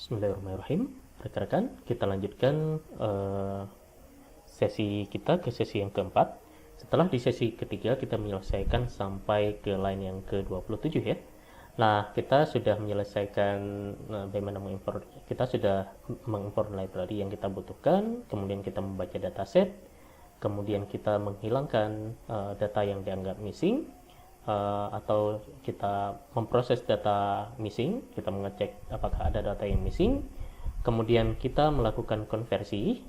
Bismillahirrahmanirrahim. Rekan-rekan, kita lanjutkan sesi kita ke sesi yang keempat. Setelah di sesi ketiga kita menyelesaikan sampai ke line yang ke-27 ya. Nah, kita sudah menyelesaikan bagaimana mengimport. Kita sudah mengimport library yang kita butuhkan, kemudian kita membaca dataset, kemudian kita menghilangkan data yang dianggap missing, atau kita memproses data missing, kita mengecek apakah ada data yang missing, kemudian kita melakukan konversi,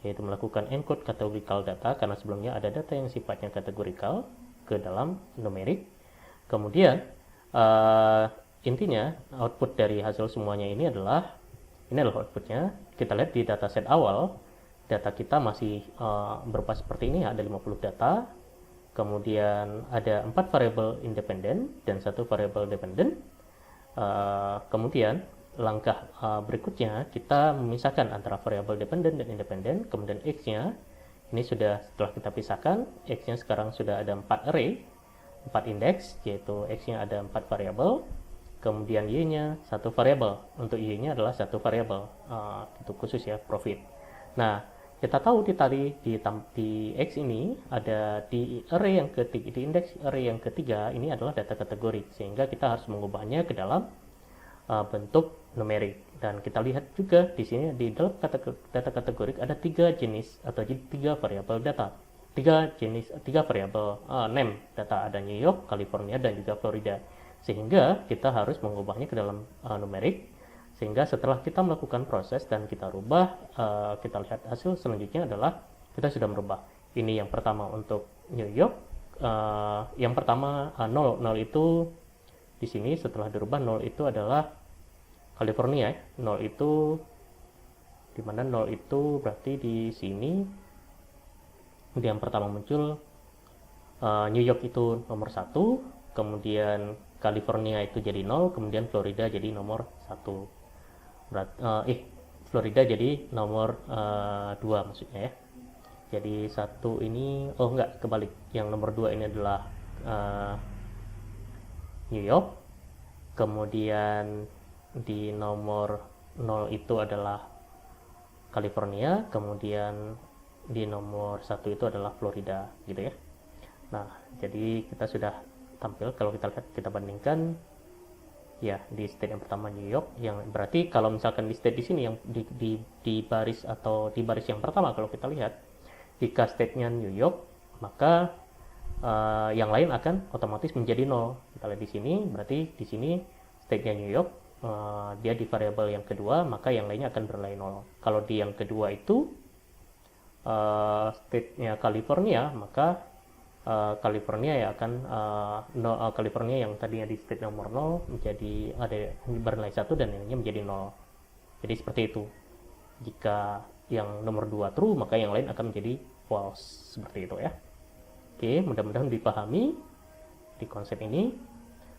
yaitu melakukan encode categorical data, karena sebelumnya ada data yang sifatnya kategorikal ke dalam numerik. Kemudian intinya output dari hasil semuanya ini adalah outputnya. Kita lihat di dataset awal, data kita masih berupa seperti ini, ada 50 data. Kemudian ada 4 variabel independen dan 1 variabel dependent. Kemudian langkah berikutnya kita memisahkan antara variabel dependent dan independen. Kemudian X-nya ini sudah setelah kita pisahkan, X-nya sekarang sudah ada 4 array, 4 indeks, yaitu X-nya ada 4 variabel. Kemudian Y-nya 1 variabel. Untuk Y-nya adalah 1 variabel, itu khusus ya, profit. Nah, kita tahu di X ini ada di array yang ketiga, di indeks array yang ketiga ini adalah data kategori, sehingga kita harus mengubahnya ke dalam bentuk numerik. Dan kita lihat juga di sini di dalam data kategorik ada 3 jenis atau 3 variabel data. 3 variabel name data, ada New York, California, dan juga Florida. Sehingga kita harus mengubahnya ke dalam numerik. Sehingga setelah kita melakukan proses dan kita rubah, kita lihat hasil selanjutnya adalah kita sudah merubah. Ini yang pertama untuk New York. Yang pertama 0 itu di sini setelah dirubah 0 itu adalah California. 0 itu di mana 0 itu berarti di sini yang pertama muncul New York itu nomor 1, kemudian California itu jadi 0, kemudian Florida jadi nomor 1. Florida jadi nomor 2 maksudnya ya. Jadi 1 ini, enggak, kebalik. Yang nomor 2 ini adalah New York. Kemudian di nomor 0 itu adalah California, kemudian di nomor 1 itu adalah Florida gitu ya. Nah, jadi kita sudah tampil, kalau kita lihat, kita bandingkan ya di state yang pertama New York, yang berarti kalau misalkan di state di sini yang di baris atau di baris yang pertama, kalau kita lihat jika state-nya New York, maka yang lain akan otomatis menjadi 0. Kita lihat di sini, berarti di sini state-nya New York, dia di variabel yang kedua, maka yang lainnya akan bernilai 0. Kalau di yang kedua itu state-nya California, maka California ya akan California yang tadinya di state nomor 0 menjadi ada bernilai 1 dan yang lainnya menjadi 0. Jadi seperti itu. Jika yang nomor 2 true, maka yang lain akan menjadi false, seperti itu ya. Oke, mudah-mudahan dipahami di konsep ini.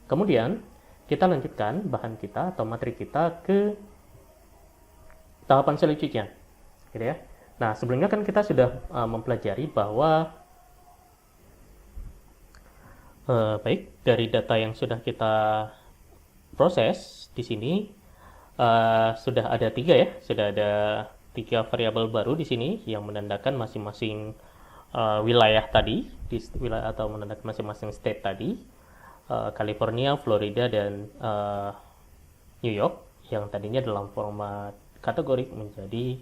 Kemudian kita lanjutkan bahan kita atau materi kita ke tahapan selanjutnya, gitu ya. Nah, sebelumnya kan kita sudah mempelajari bahwa baik, dari data yang sudah kita proses di sini sudah ada 3 ya, sudah ada 3 variabel baru di sini yang menandakan masing-masing wilayah tadi, di wilayah atau menandakan masing-masing state tadi, California, Florida, dan New York, yang tadinya dalam format kategorik menjadi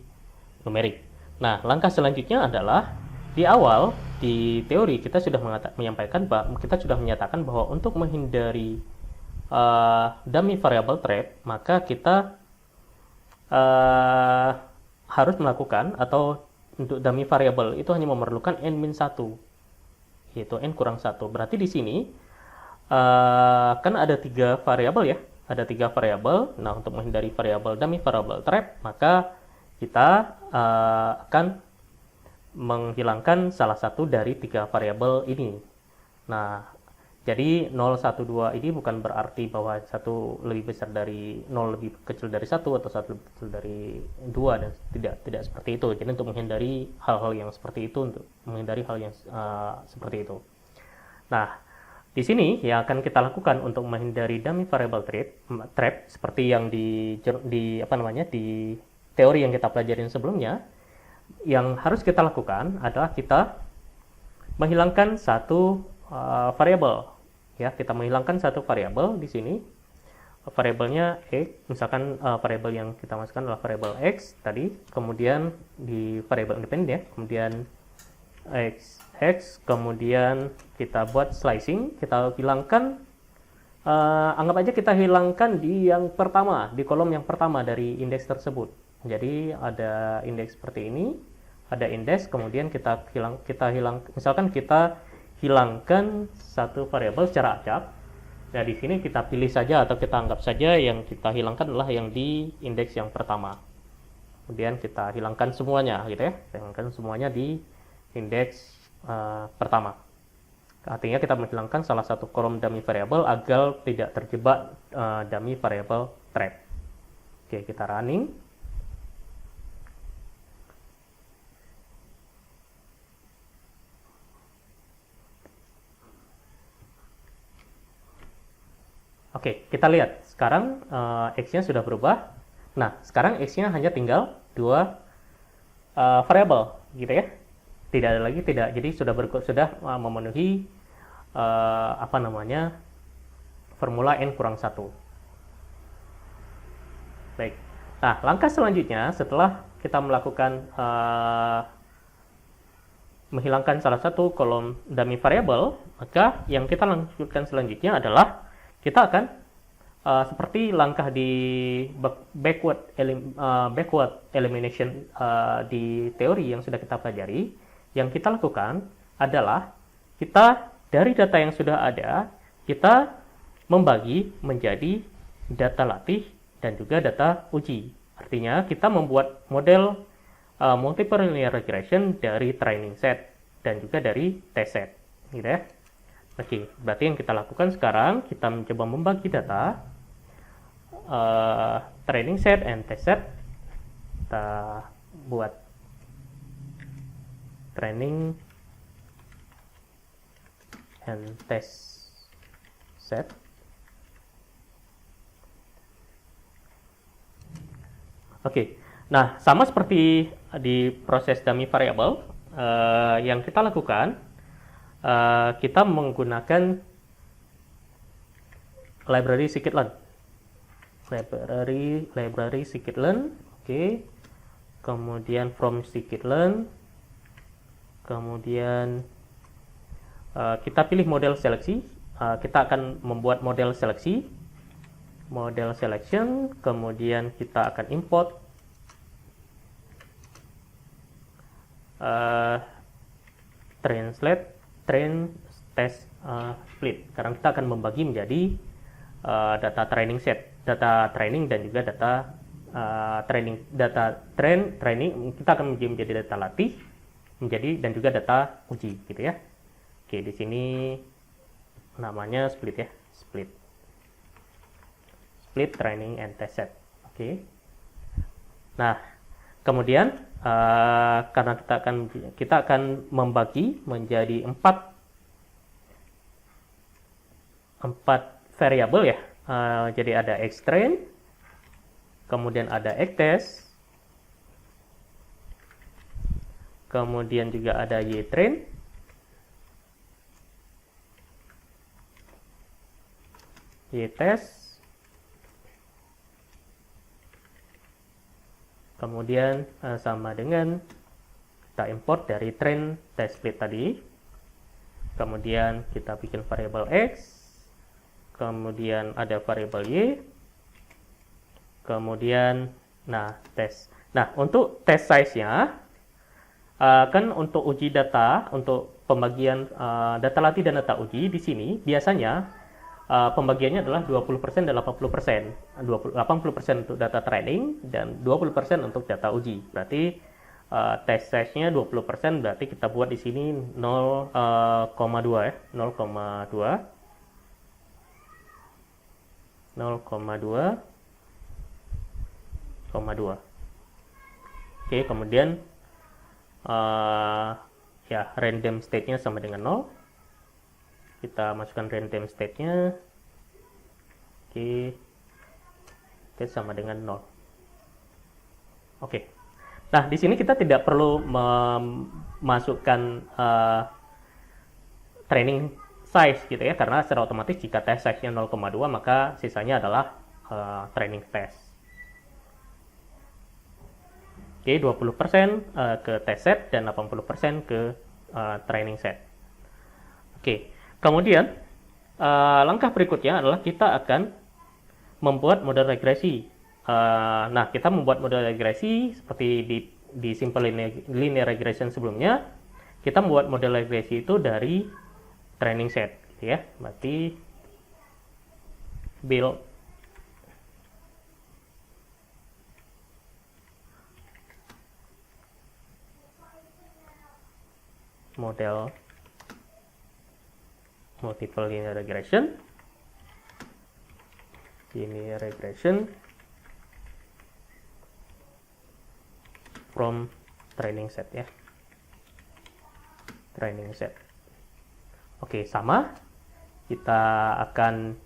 numerik. Nah, langkah selanjutnya adalah di awal di teori kita sudah menyatakan bahwa untuk menghindari dummy variable trap, maka kita harus melakukan, atau untuk dummy variable itu hanya memerlukan n-1, yaitu n kurang 1. Berarti di sini kan ada 3 variabel ya, ada 3 variabel. Nah, untuk menghindari dummy variable trap, maka kita akan menghilangkan salah satu dari 3 variabel ini. Nah, jadi 0, 1, 2 ini bukan berarti bahwa satu lebih besar dari 0 lebih kecil dari 1 atau 1 lebih kecil dari 2, dan tidak seperti itu. Jadi untuk menghindari hal-hal yang seperti itu, seperti itu. Nah, Di sini yang akan kita lakukan untuk menghindari dummy variable trap seperti yang di apa namanya di teori yang kita pelajarin sebelumnya, yang harus kita lakukan adalah kita menghilangkan satu variabel. Ya, kita menghilangkan satu variabel di sini. Variabelnya x, misalkan variabel yang kita masukkan adalah variabel x tadi, kemudian di variabel independen ya, kemudian x, kemudian kita buat slicing, kita hilangkan, anggap aja kita hilangkan di yang pertama, di kolom yang pertama dari indeks tersebut. Jadi ada indeks seperti ini, ada indeks, kemudian kita hilang, misalkan kita hilangkan satu variabel secara acak. Nah, di sini kita pilih saja atau kita anggap saja yang kita hilangkan adalah yang di indeks yang pertama. Kemudian kita hilangkan semuanya, gitu ya, hilangkan semuanya di indeks pertama. Artinya kita menghilangkan salah satu kolom dummy variable agar tidak terjebak dummy variable trap. Oke, kita running. Oke, kita lihat sekarang x-nya sudah berubah. Nah, sekarang x-nya hanya tinggal dua variabel, gitu ya. Tidak ada lagi, jadi sudah memenuhi apa namanya formula n-1. Baik. Nah, langkah selanjutnya setelah kita melakukan menghilangkan salah satu kolom dummy variable, maka yang kita lanjutkan selanjutnya adalah kita akan seperti langkah di backward elimination di teori yang sudah kita pelajari, yang kita lakukan adalah kita dari data yang sudah ada, kita membagi menjadi data latih dan juga data uji. Artinya kita membuat model multiple linear regression dari training set dan juga dari test set, gitu ya. Oke, berarti yang kita lakukan sekarang, kita mencoba membagi data training set and test set. Kita buat training and test set. Oke, nah sama seperti di proses dummy variable yang kita lakukan, kita menggunakan library scikit-learn. Library scikit-learn, oke. Kemudian from scikit-learn, kemudian kita pilih model seleksi. Kita akan membuat model seleksi, model selection, kemudian kita akan import train test split, karena kita akan membagi menjadi data training set, data training dan juga data training kita akan menjadi data latih dan juga data uji, gitu ya. Oke, di sini namanya split ya, split training and test set. Oke. Nah, kemudian karena kita akan membagi menjadi empat variabel ya. Jadi ada xtrain, kemudian ada xtest, kemudian juga ada ytrain, ytest, kemudian sama dengan kita import dari train test split tadi, kemudian kita bikin variabel x, kemudian ada variabel y, kemudian tes. Nah, untuk test size-nya kan untuk uji data, untuk pembagian data latih dan data uji di sini biasanya pembagiannya adalah 20% dan 80%. 80% untuk data training dan 20% untuk data uji. Berarti test size-nya 20%, berarti kita buat di sini 0,2 ya, 0,2. Oke, kemudian ya random state-nya sama dengan 0. Kita masukkan random state-nya. Oke. Oke, sama dengan 0. Oke. Nah, di sini kita tidak perlu memasukkan training size gitu ya, karena secara otomatis jika test size-nya 0,2 maka sisanya adalah training test. Oke, 20% ke test set dan 80% ke training set. Oke, kemudian langkah berikutnya adalah kita akan membuat model regresi. Nah, kita membuat model regresi seperti di simple linear regression sebelumnya. Kita membuat model regresi itu dari training set, gitu ya. Berarti build model multiple linear regression from training set ya. Training set. Oke, sama. Kita akan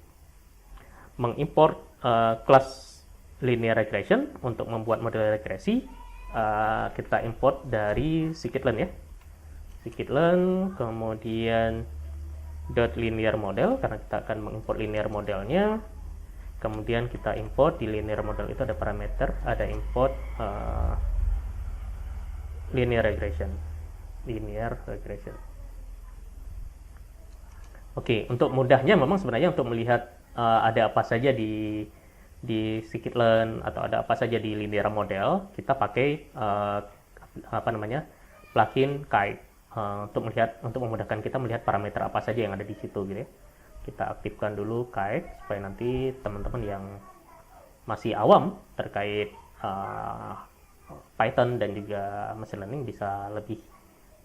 mengimport kelas linear regression untuk membuat model regresi. Kita import dari scikit-learn ya. Scikit-learn, kemudian .linear model, karena kita akan mengimport linear modelnya. Kemudian kita import di linear model itu ada parameter, ada import linear regression. Oke, untuk mudahnya memang sebenarnya untuk melihat ada apa saja di scikit-learn atau ada apa saja di linear model, kita pakai plugin kite untuk memudahkan kita melihat parameter apa saja yang ada di situ gitu ya. Kita aktifkan dulu kite supaya nanti teman-teman yang masih awam terkait Python dan juga machine learning bisa lebih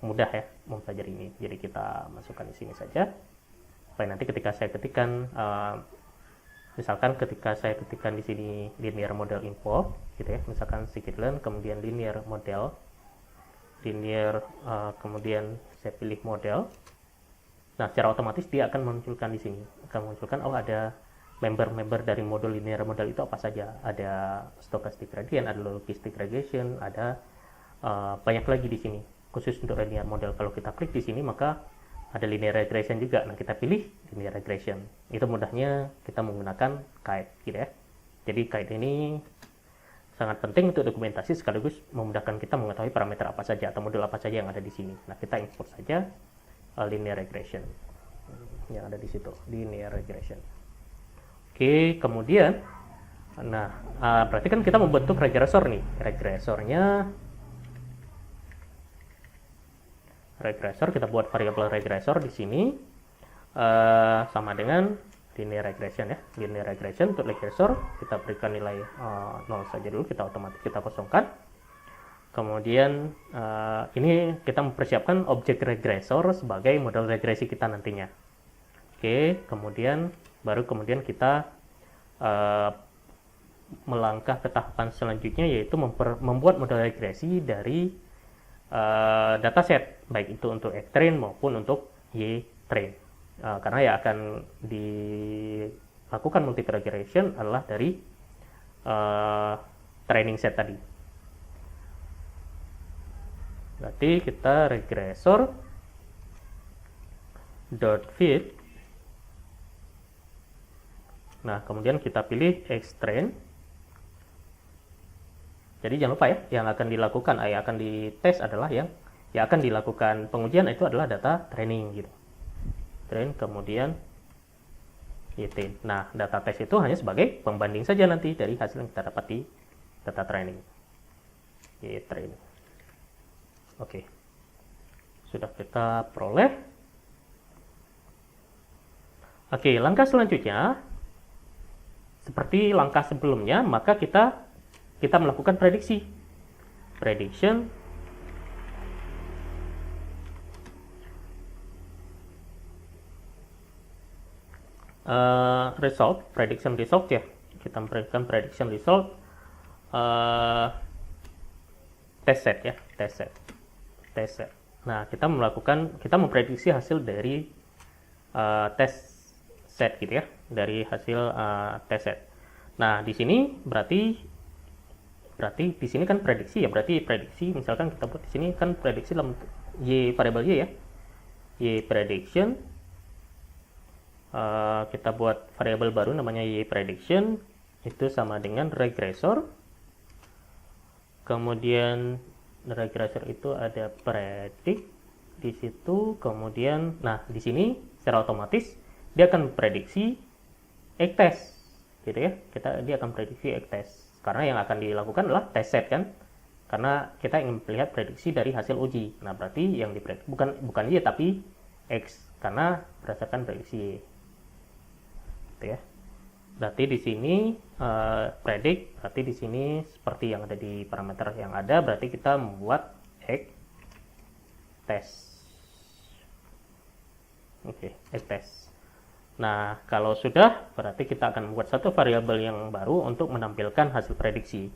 mudah ya mempelajari ini. Jadi kita masukkan di sini saja supaya nanti ketika saya ketikkan misalkan ketika saya ketikkan di sini linear model info gitu ya, misalkan scikit-learn kemudian linear model kemudian saya pilih model. Nah, secara otomatis dia akan munculkan di sini, akan munculkan ada member-member dari modul linear model itu apa saja. Ada stochastic gradient, ada logistic regression, ada banyak lagi di sini. Khusus untuk linear model, kalau kita klik di sini maka ada linear regression juga. Nah, kita pilih linear regression. Itu mudahnya kita menggunakan kite gitu ya. Jadi kite ini sangat penting untuk dokumentasi sekaligus memudahkan kita mengetahui parameter apa saja atau model apa saja yang ada di sini. Nah, kita import saja linear regression yang ada di situ, linear regression. Oke, kemudian berarti kan kita membentuk regresor nih. Regresor kita buat variabel regresor di sini sama dengan linear regression ya. Linear regression untuk regresor kita berikan nilai 0 saja dulu, kita kosongkan. Kemudian ini kita mempersiapkan objek regresor sebagai model regresi kita nantinya. Oke, baru kemudian kita melangkah ke tahapan selanjutnya, yaitu membuat model regresi dari dataset, baik itu untuk X-train maupun untuk Y-train. Karena yang akan dilakukan multiple regression adalah dari training set tadi. Berarti kita regresor .fit. Nah, kemudian kita pilih X-train. Jadi jangan lupa ya, yang akan dilakukan, yang akan dites adalah yang akan dilakukan pengujian itu adalah data training gitu. Train kemudian Y-train. Nah, data tes itu hanya sebagai pembanding saja nanti dari hasil yang kita dapat di data training. Y-train. Oke, sudah kita peroleh. Oke, langkah selanjutnya seperti langkah sebelumnya, maka kita melakukan prediction prediction result ya. Kita memberikan prediction result test set. Nah, kita memprediksi hasil dari test set gitu ya, dari hasil test set. Nah, di sini berarti di sini kan prediksi ya, berarti prediksi misalkan kita buat di sini kan prediksi dalam y variabel y ya, y prediction. Kita buat variabel baru namanya y prediction, itu sama dengan regressor. Kemudian regressor itu ada predict di situ, kemudian nah di sini secara otomatis dia akan prediksi test gitu ya, dia akan prediksi test karena yang akan dilakukan adalah test set kan, karena kita ingin melihat prediksi dari hasil uji. Nah berarti yang diprediksi bukan y tapi x karena berdasarkan prediksi y gitu ya. Berarti di sini predict, berarti di sini seperti yang ada di parameter yang ada, berarti kita membuat x test. Oke, x test. Nah, kalau sudah, berarti kita akan membuat satu variabel yang baru untuk menampilkan hasil prediksi.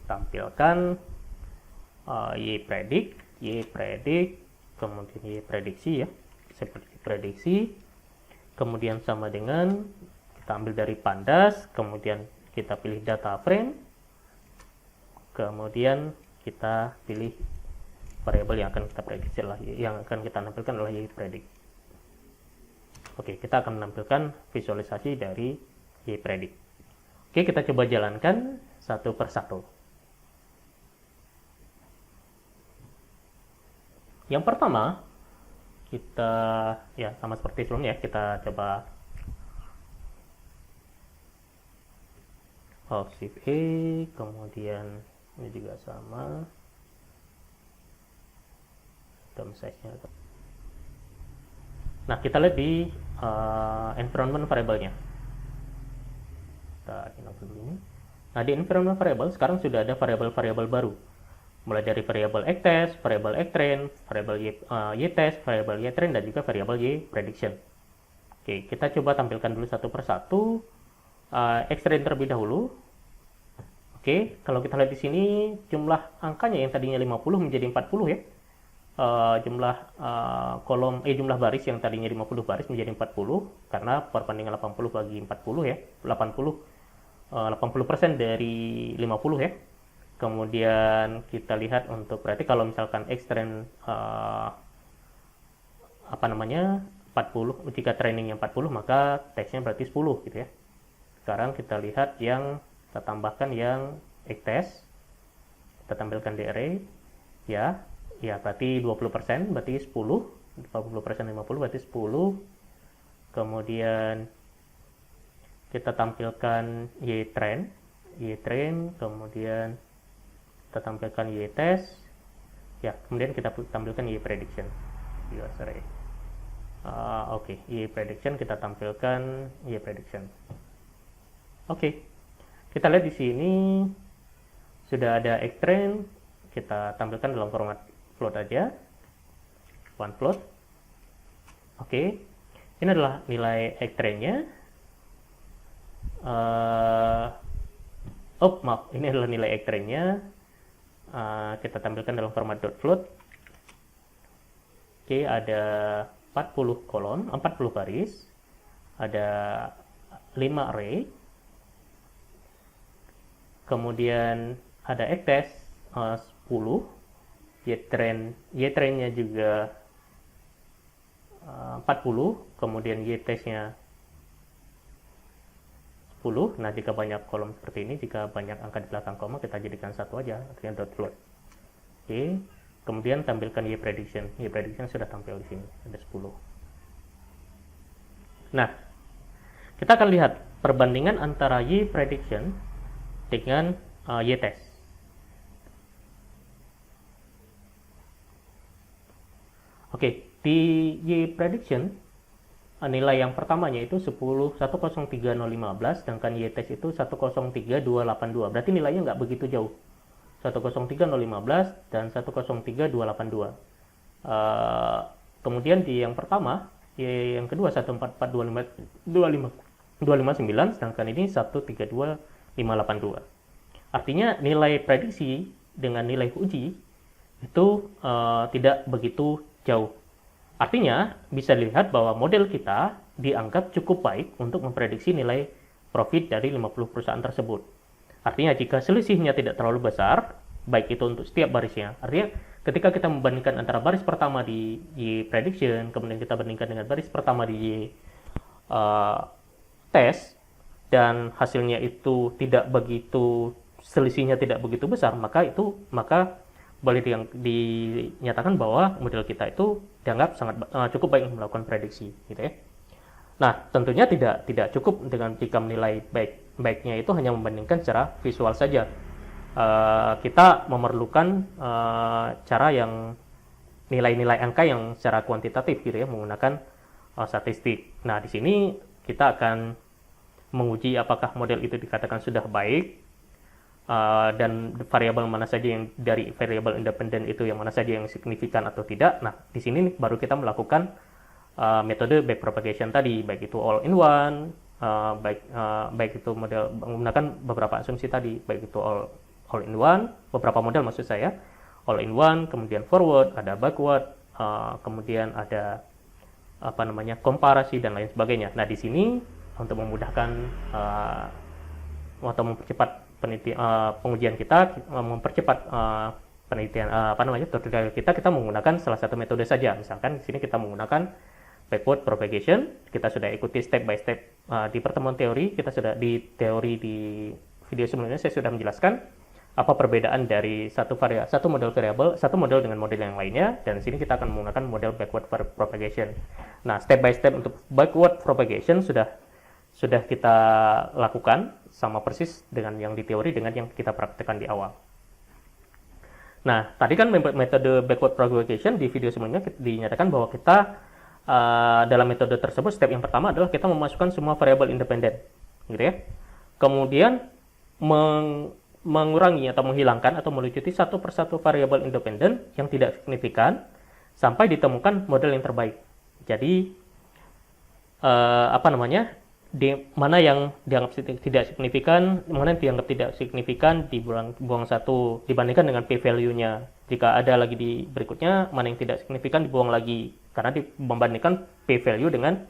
Tampilkan y predict, kemudian y prediksi ya, seperti prediksi. Kemudian sama dengan kita ambil dari pandas, kemudian kita pilih data frame, kemudian kita pilih variabel yang akan kita prediksi yang akan kita tampilkan adalah y predict. Oke, kita akan menampilkan visualisasi dari y predict. Oke, kita coba jalankan satu persatu. Yang pertama, kita ya sama seperti sebelumnya, kita coba Shift E, kemudian ini juga sama, dom size-nya. Nah, kita lihat di environment variable-nya. Kita enable dulu ini. Nah, di environment variable sekarang sudah ada variabel-variabel baru. Mulai dari variabel xtest, variabel xtrain, variabel ytest, variabel ytrain, dan juga variabel y prediction. Oke, kita coba tampilkan dulu satu persatu. Xtrain terlebih dahulu. Oke, kalau kita lihat di sini jumlah angkanya yang tadinya 50 menjadi 40 ya. Jumlah jumlah baris yang tadinya 50 baris menjadi 40 karena perbandingan 80 bagi 40 ya. 80% dari 50 ya. Kemudian kita lihat untuk berarti kalau misalkan xtrain 40, jika trainingnya 40 maka tesnya berarti 10 gitu ya. Sekarang kita lihat yang kita tambahkan yang xtest, kita tampilkan di array ya berarti 20%, berarti 10, 20% 50 berarti 10. Kemudian kita tampilkan ytrain, kemudian kita tampilkan ytest ya, kemudian kita tampilkan y prediction. Oke, y prediction kita tampilkan y prediction. Oke, kita lihat di sini sudah ada xtrain, kita tampilkan dalam format float aja, one float. Oke, ini adalah nilai xtrain-nya. Maaf, ini adalah nilai xtrain-nya. Kita tampilkan dalam format .float. Oke, ada 40 kolom, 40 baris, ada 5 array, kemudian ada xtest 10, ytrain-nya juga 40, kemudian ytest-nya 10. Nah, jika banyak kolom seperti ini, jika banyak angka di belakang koma, kita jadikan satu aja, artinya .float. Oke, kemudian tampilkan y prediction. Y prediction sudah tampil di sini, ada 10. Nah, kita akan lihat perbandingan antara y prediction dengan ytest. Oke, di y prediction nilai yang pertamanya itu 10.103.015, sedangkan ytest itu 103.282. Berarti nilainya nggak begitu jauh. 103.015 dan 103.282. Kemudian di yang pertama, yang kedua 144.259, sedangkan ini 132.582. Artinya nilai prediksi dengan nilai uji itu tidak begitu jauh. Artinya, bisa dilihat bahwa model kita dianggap cukup baik untuk memprediksi nilai profit dari 50 perusahaan tersebut. Artinya, jika selisihnya tidak terlalu besar, baik itu untuk setiap barisnya. Artinya, ketika kita membandingkan antara baris pertama di prediction, kemudian kita bandingkan dengan baris pertama di tes, dan hasilnya itu tidak begitu, selisihnya tidak begitu besar, maka boleh dinyatakan bahwa model kita itu dianggap sangat cukup baik untuk melakukan prediksi, gitu ya. Nah, tentunya tidak cukup dengan jika menilai baiknya itu hanya membandingkan secara visual saja. Kita memerlukan cara yang nilai-nilai angka yang secara kuantitatif, gitu ya, menggunakan statistik. Nah, di sini kita akan menguji apakah model itu dikatakan sudah baik, dan variabel mana saja yang dari variabel independen itu yang mana saja yang signifikan atau tidak. Nah, di sini baru kita melakukan metode backpropagation tadi, baik itu all in one, baik itu model menggunakan beberapa asumsi tadi, baik itu all in one, beberapa model maksud saya, all in one, kemudian forward, ada backward, kemudian ada komparasi dan lain sebagainya. Nah, di sini untuk memudahkan atau mempercepat pengujian kita, mempercepat penelitian tutorial kita menggunakan salah satu metode saja. Misalkan di sini kita menggunakan backward propagation. Kita sudah ikuti step by step di pertemuan teori. Kita sudah di teori di video sebelumnya saya sudah menjelaskan apa perbedaan dari satu model variabel, satu model dengan model yang lainnya, dan di sini kita akan menggunakan model backward propagation. Nah, step by step untuk backward propagation sudah kita lakukan sama persis dengan yang di teori dengan yang kita praktekkan di awal. Nah, tadi kan metode backward propagation di video sebelumnya dinyatakan bahwa kita dalam metode tersebut step yang pertama adalah kita memasukkan semua variabel independen, gitu ya. Kemudian mengurangi atau menghilangkan atau melucuti satu persatu variabel independen yang tidak signifikan sampai ditemukan model yang terbaik. Jadi mana yang dianggap tidak signifikan, mana yang dianggap tidak signifikan dibuang satu, dibandingkan dengan p-value-nya. Jika ada lagi di berikutnya, mana yang tidak signifikan dibuang lagi, karena membandingkan p-value dengan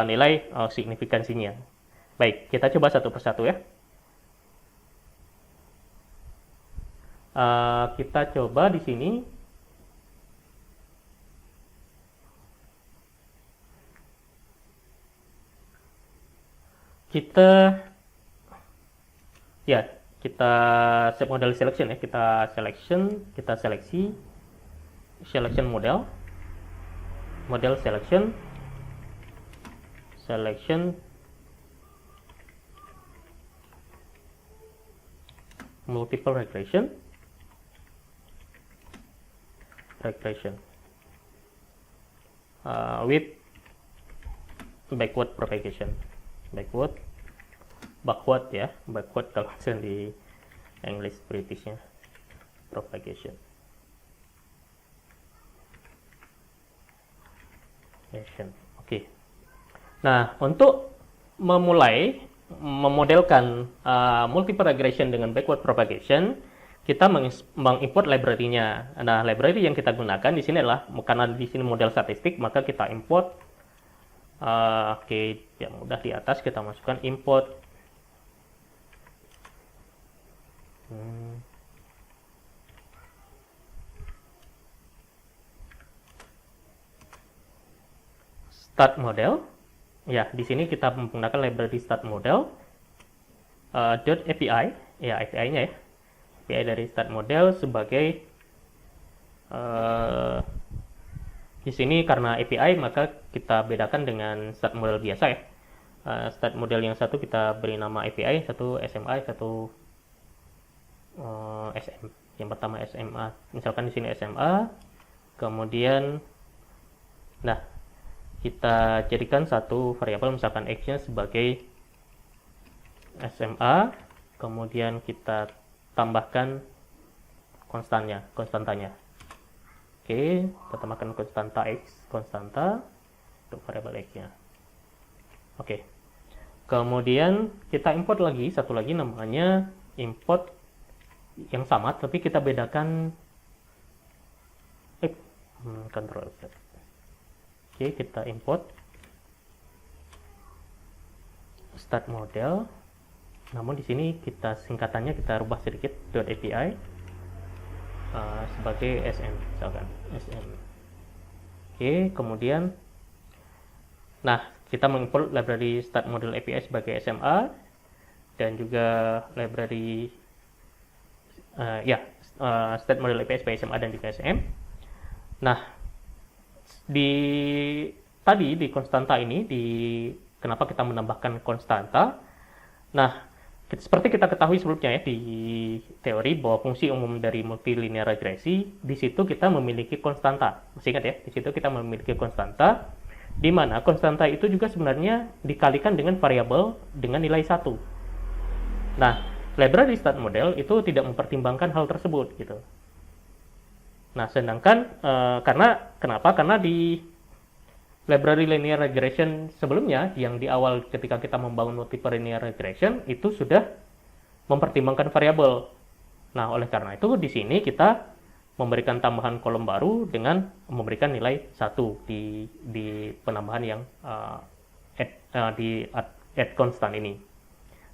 nilai signifikansinya. Baik, kita coba satu persatu ya. Kita coba di sini. Kita set model selection ya, kita seleksi model selection multiple regression with backward propagation. Backward kalau misalnya di English Britishnya propagation. Oke. Nah, untuk memulai memodelkan multiple regression dengan backward propagation, kita mengimport library-nya. Nah, library yang kita gunakan di sini adalah, karena di sini model statistik, maka kita import. Yang mudah di atas kita masukkan import start model. Ya, di sini kita menggunakan library start model .api, ya API-nya ya. API dari start model sebagai di sini karena API maka kita bedakan dengan start model biasa ya. Start model yang satu kita beri nama API, satu SMI, satu SM. Yang pertama SMA. Misalkan di sini SMA. Kemudian kita jadikan satu variabel misalkan X-nya sebagai SMA. Kemudian kita tambahkan konstantanya. Oke, kita tambahkan konstanta untuk variabel X-nya. Oke. Kemudian kita import lagi, satu lagi namanya import yang sama, tapi kita bedakan Ctrl Z. Oke, kita import start model. Namun di sini kita singkatannya kita rubah sedikit .api sebagai sm, misalkan sm. Oke, kemudian kita mengimport library start model API sebagai SMA dan juga library start model API sebagai SMA dan juga SM. Nah, tadi di konstanta ini, kenapa kita menambahkan konstanta? Nah, seperti kita ketahui sebelumnya ya di teori bahwa fungsi umum dari multilinear regresi, di situ kita memiliki konstanta. Masih ingat ya? Di situ kita memiliki konstanta, di mana konstanta itu juga sebenarnya dikalikan dengan variabel dengan nilai 1. Nah, library start model itu tidak mempertimbangkan hal tersebut gitu. Nah, sedangkan kenapa? Karena di library linear regression sebelumnya yang di awal ketika kita membangun multiple linear regression itu sudah mempertimbangkan variabel. Nah, oleh karena itu di sini kita memberikan tambahan kolom baru dengan memberikan nilai 1 di penambahan yang add constant ini.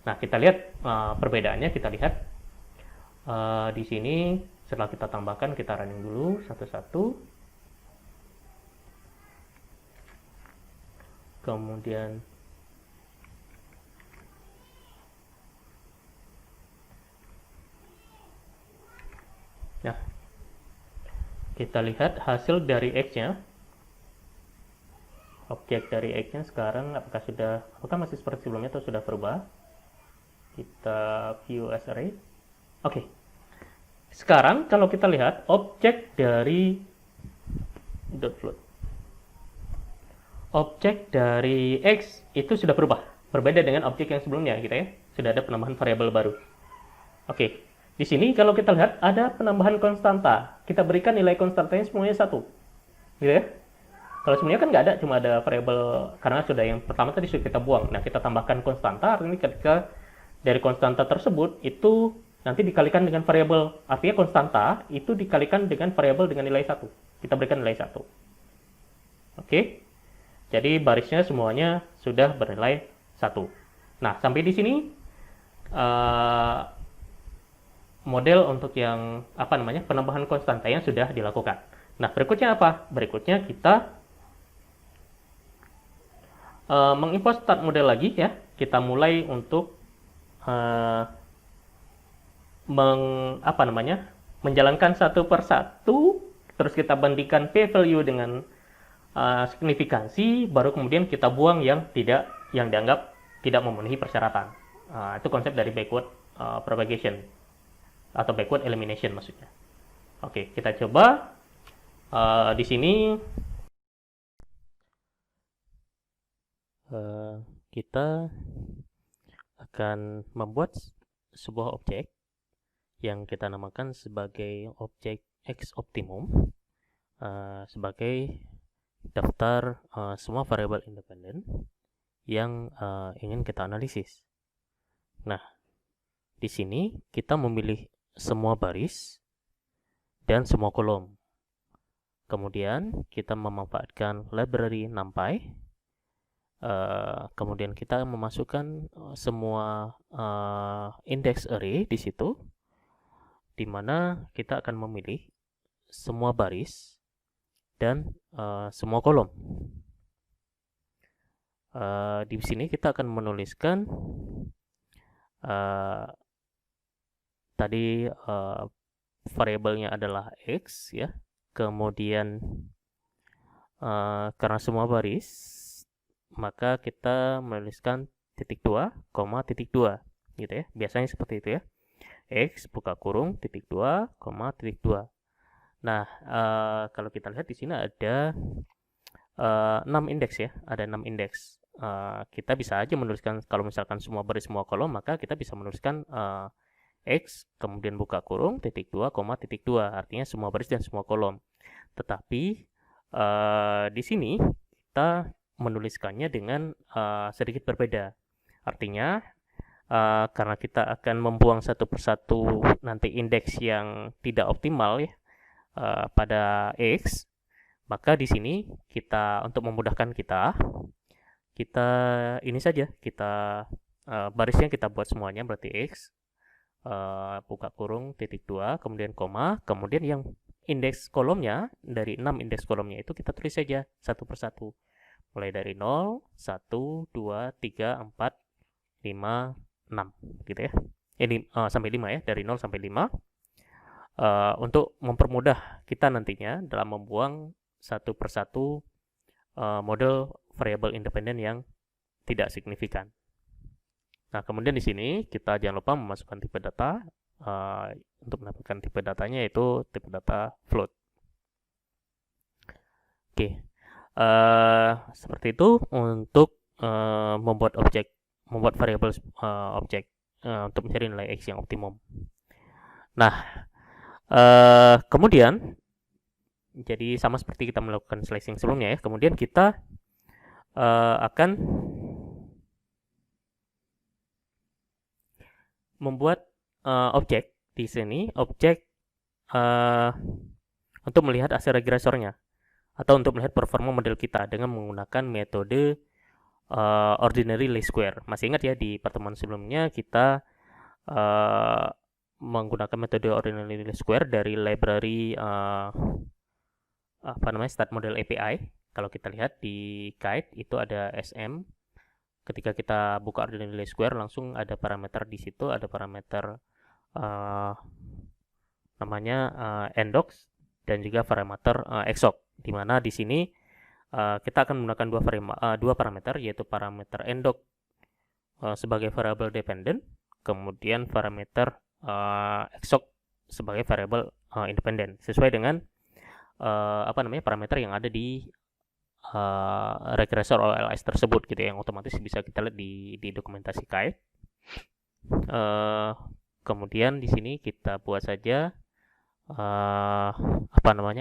Nah, kita lihat perbedaannya, kita lihat di sini setelah kita tambahkan, kita running dulu satu-satu. Kemudian kita lihat hasil dari X-nya. Objek dari X-nya sekarang apakah masih seperti sebelumnya atau sudah berubah? Kita view as array. Oke. Sekarang kalau kita lihat objek dari .float. Objek dari X itu sudah berubah. Berbeda dengan objek yang sebelumnya gitu ya. Sudah ada penambahan variabel baru. Oke. Di sini kalau kita lihat ada penambahan konstanta. Kita berikan nilai konstantanya semuanya 1. Gitu ya. Kalau sebenarnya kan nggak ada, cuma ada variabel karena sudah yang pertama tadi sudah kita buang. Nah, kita tambahkan konstanta, artinya ketika dari konstanta tersebut itu nanti dikalikan dengan variabel. Artinya konstanta itu dikalikan dengan variabel dengan nilai 1. Kita berikan nilai 1. Oke. Jadi barisnya semuanya sudah bernilai 1. Nah, sampai di sini model untuk yang penambahan konstanta yang sudah dilakukan. Nah, berikutnya apa? Berikutnya kita mengimport start model lagi ya. Kita mulai untuk menjalankan satu persatu, terus kita bandingkan p-value dengan signifikansi, baru kemudian kita buang yang dianggap tidak memenuhi persyaratan. Itu konsep dari backward propagation atau backward elimination maksudnya. Oke, kita coba di sini kita akan membuat sebuah objek yang kita namakan sebagai objek X optimum sebagai daftar semua variabel independen yang ingin kita analisis. Nah, di sini kita memilih semua baris dan semua kolom. Kemudian kita memanfaatkan library NumPy. Kemudian kita memasukkan semua index array di situ, di mana kita akan memilih semua baris dan semua kolom. Di sini kita akan menuliskan tadi variabelnya adalah X ya. Kemudian karena semua baris, maka kita menuliskan .2, .2 gitu ya. Biasanya seperti itu ya. X buka kurung .2, .2. Nah, kalau kita lihat di sini ada 6 indeks ya. Ada 6 indeks. Kita bisa aja menuliskan, kalau misalkan semua baris semua kolom, maka kita bisa menuliskan X kemudian buka kurung .2, .2, artinya semua baris dan semua kolom. Tetapi di sini kita menuliskannya dengan sedikit berbeda. Artinya karena kita akan membuang satu persatu nanti indeks yang tidak optimal ya pada X, Maka di sini kita untuk memudahkan kita ini saja, kita barisnya kita buat semuanya, berarti X, buka kurung, titik 2, kemudian koma, kemudian yang indeks kolomnya, dari 6 indeks kolomnya itu kita tulis saja satu persatu. Mulai dari 0, 1, 2, 3, 4, 5, 6 gitu ya. Ini sampai 5 ya, dari 0 sampai 5. Untuk mempermudah kita nantinya dalam membuang satu persatu model variabel independen yang tidak signifikan. Nah, kemudian di sini kita jangan lupa memasukkan tipe data. Untuk mendapatkan tipe datanya yaitu tipe data float. Oke, seperti itu untuk membuat variabel objek untuk mencari nilai X yang optimum. Nah, kemudian jadi sama seperti kita melakukan slicing sebelumnya ya. Kemudian kita akan membuat objek di sini, objek untuk melihat hasil regresornya atau untuk melihat performa model kita dengan menggunakan metode ordinary least square. Masih ingat ya, di pertemuan sebelumnya kita menggunakan metode ordinary least square dari library start model API. Kalau kita lihat di guide itu ada SM. Ketika kita buka ordinary least square, langsung ada parameter di situ, ada parameter namanya endox dan juga parameter exoc, di mana di sini kita akan menggunakan dua parameter, yaitu parameter endoc sebagai variable dependent, kemudian parameter exoc sebagai variable independent, sesuai dengan parameter yang ada di regresor OLS tersebut gitu ya, yang otomatis bisa kita lihat di dokumentasi guide. Kemudian di sini kita buat saja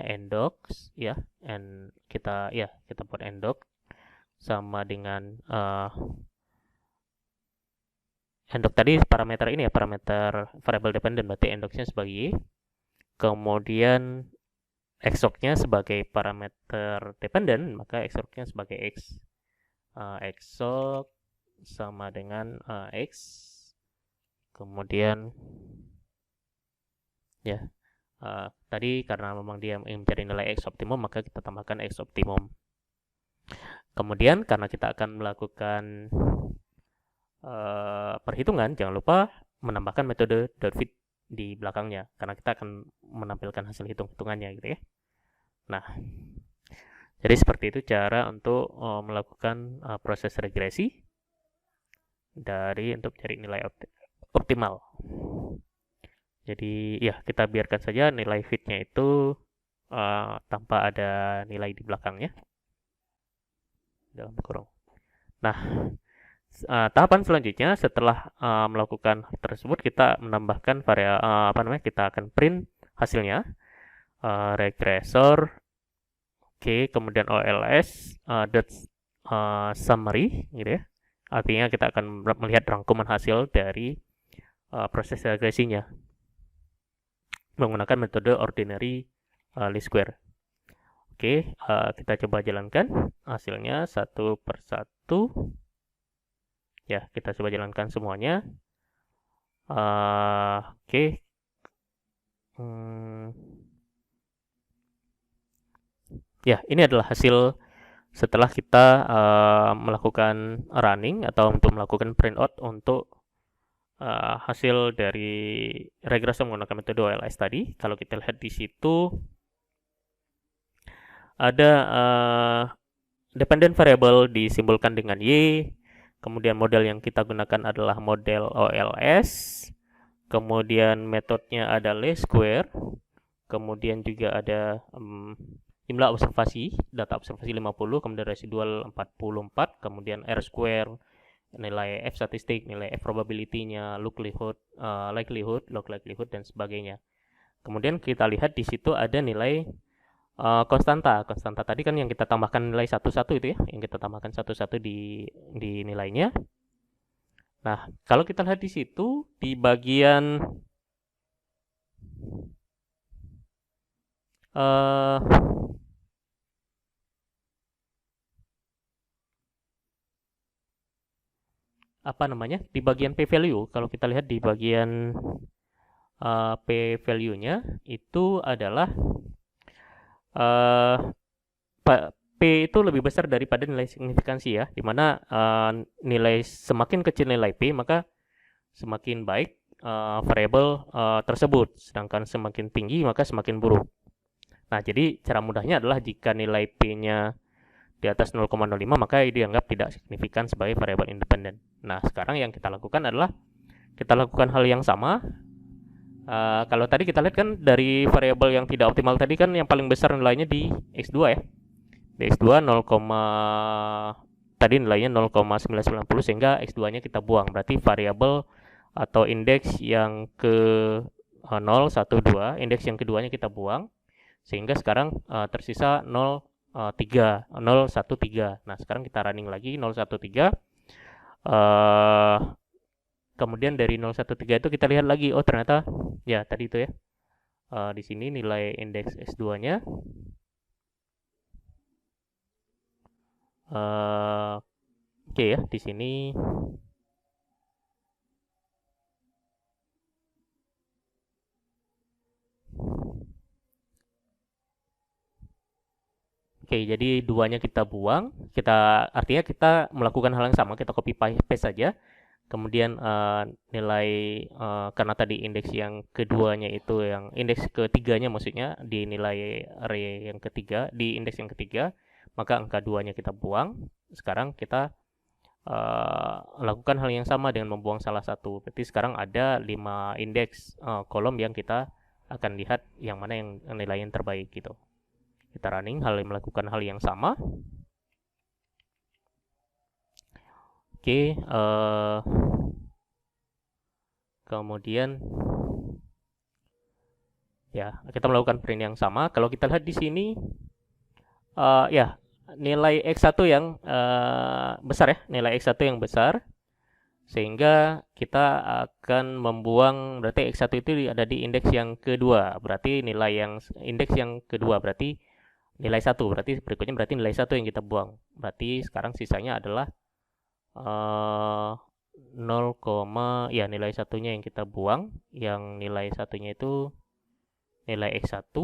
endox ya, kita buat endox sama dengan endox tadi parameter ini ya, parameter variable dependent, berarti endoxnya sebagai y, kemudian exoc-nya sebagai parameter dependent, maka exoc-nya sebagai x. Exoc sama dengan x, kemudian ya tadi karena memang dia mencari nilai x optimum, maka kita tambahkan x optimum. Kemudian karena kita akan melakukan perhitungan, jangan lupa menambahkan metode .fit di belakangnya, karena kita akan menampilkan hasil hitung-hitungannya gitu ya. Nah, jadi seperti itu cara untuk melakukan proses regresi untuk mencari nilai optimal. Jadi ya, kita biarkan saja nilai fitnya itu tanpa ada nilai di belakangnya dalam kurung. Nah, tahapan selanjutnya setelah melakukan hal tersebut, kita menambahkan kita akan print hasilnya, regresor, kemudian OLS summary gitu ya. Artinya kita akan melihat rangkuman hasil dari proses regresinya menggunakan metode ordinary least square. Kita coba jalankan hasilnya satu persatu. Ya, kita coba jalankan semuanya. Ya, ini adalah hasil setelah kita melakukan running atau untuk melakukan printout untuk hasil dari regresor menggunakan metode OLS tadi. Kalau kita lihat di situ ada dependent variable disimbolkan dengan y. Kemudian model yang kita gunakan adalah model OLS. Kemudian metodenya ada least square. Kemudian juga ada jumlah observasi, data observasi 50, kemudian residual 44, kemudian R square, nilai F statistik, nilai F probability-nya, likelihood, log likelihood, dan sebagainya. Kemudian kita lihat di situ ada nilai konstanta tadi kan yang kita tambahkan nilai satu-satu itu ya, yang kita tambahkan satu-satu di nilainya. Nah, kalau kita lihat di situ di bagian apa namanya, di bagian p value, kalau kita lihat di bagian p value-nya itu adalah uh, P itu lebih besar daripada nilai signifikansi ya, dimana nilai semakin kecil nilai P maka semakin baik variabel tersebut, sedangkan semakin tinggi maka semakin buruk. Nah, jadi cara mudahnya adalah jika nilai P-nya di atas 0,05 maka dianggap tidak signifikan sebagai variabel independen. Nah, sekarang yang kita lakukan adalah kita lakukan hal yang sama. Kalau tadi kita lihat kan dari variabel yang tidak optimal tadi kan yang paling besar nilainya di X2 ya. Di X2 0, tadi nilainya 0,990 sehingga X2-nya kita buang. Berarti variabel atau indeks yang ke 0, 1, 2, indeks yang keduanya kita buang. Sehingga sekarang tersisa 0, 3, 0, 1, 3. Nah, sekarang kita running lagi 0, 1, 3. Kemudian dari 0, 1, 3 itu kita lihat lagi, oh ternyata ya tadi itu ya. Di sini nilai indeks X2-nya oke ya, di sini oke, jadi duanya kita buang, artinya kita melakukan hal yang sama, kita copy paste saja. Kemudian nilai karena tadi indeks yang keduanya itu yang indeks ketiganya maksudnya di nilai array yang ketiga, di indeks yang ketiga, maka angka duanya kita buang. Sekarang kita lakukan hal yang sama dengan membuang salah satu. Berarti sekarang ada 5 indeks kolom yang kita akan lihat yang mana yang nilai yang terbaik gitu. Kita running melakukan hal yang sama. Oke, kemudian ya kita melakukan print yang sama. Kalau kita lihat di sini, ya nilai X1 yang besar ya, nilai X1 yang besar, sehingga kita akan membuang, berarti X1 itu ada di indeks yang kedua, berarti nilai yang indeks yang kedua berarti nilai 1, berarti berikutnya berarti nilai 1 yang kita buang. Berarti sekarang sisanya adalah 0, ya nilai satunya yang kita buang, yang nilai satunya itu nilai X1.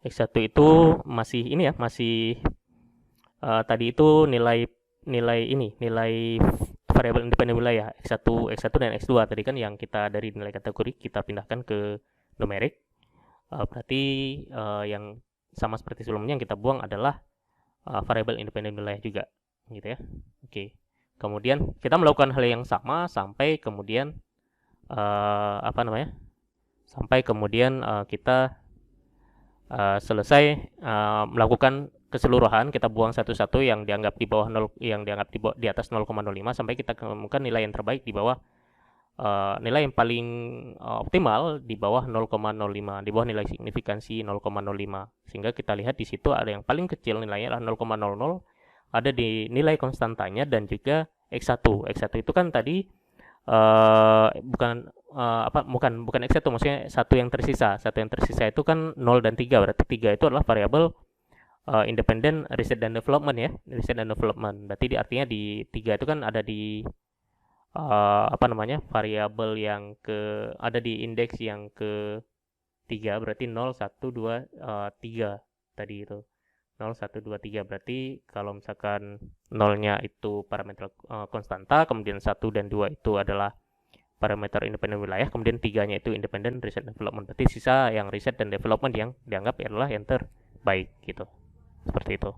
X1 itu masih ini ya, masih tadi itu nilai variabel independen wilayah X1 dan X2 tadi kan yang kita dari nilai kategori kita pindahkan ke numerik. Berarti yang sama seperti sebelumnya yang kita buang adalah variabel independen wilayah juga gitu ya. Oke. Kemudian kita melakukan hal yang sama sampai kemudian sampai kemudian kita selesai melakukan keseluruhan, kita buang satu-satu yang dianggap di bawah 0, yang dianggap di atas 0,05 sampai kita menemukan nilai yang terbaik di bawah nilai yang paling optimal di bawah 0,05, di bawah nilai signifikansi 0,05. Sehingga kita lihat di situ ada yang paling kecil nilainya adalah 0,00, ada di nilai konstantanya dan juga X1. X1 itu kan tadi bukan X1, maksudnya satu yang tersisa itu kan 0 dan 3, berarti 3 itu adalah variabel independen research dan development ya, berarti artinya di 3 itu kan ada di variabel yang ada di indeks yang ke 3, berarti 0, 1, 2, 3 tadi itu 0, 1, 2, 3, berarti kalau misalkan 0-nya itu parameter konstanta, kemudian 1 dan 2 itu adalah parameter independen wilayah, kemudian 3-nya itu independen research and development, berarti sisa yang riset dan development yang dianggap adalah yang terbaik gitu, seperti itu.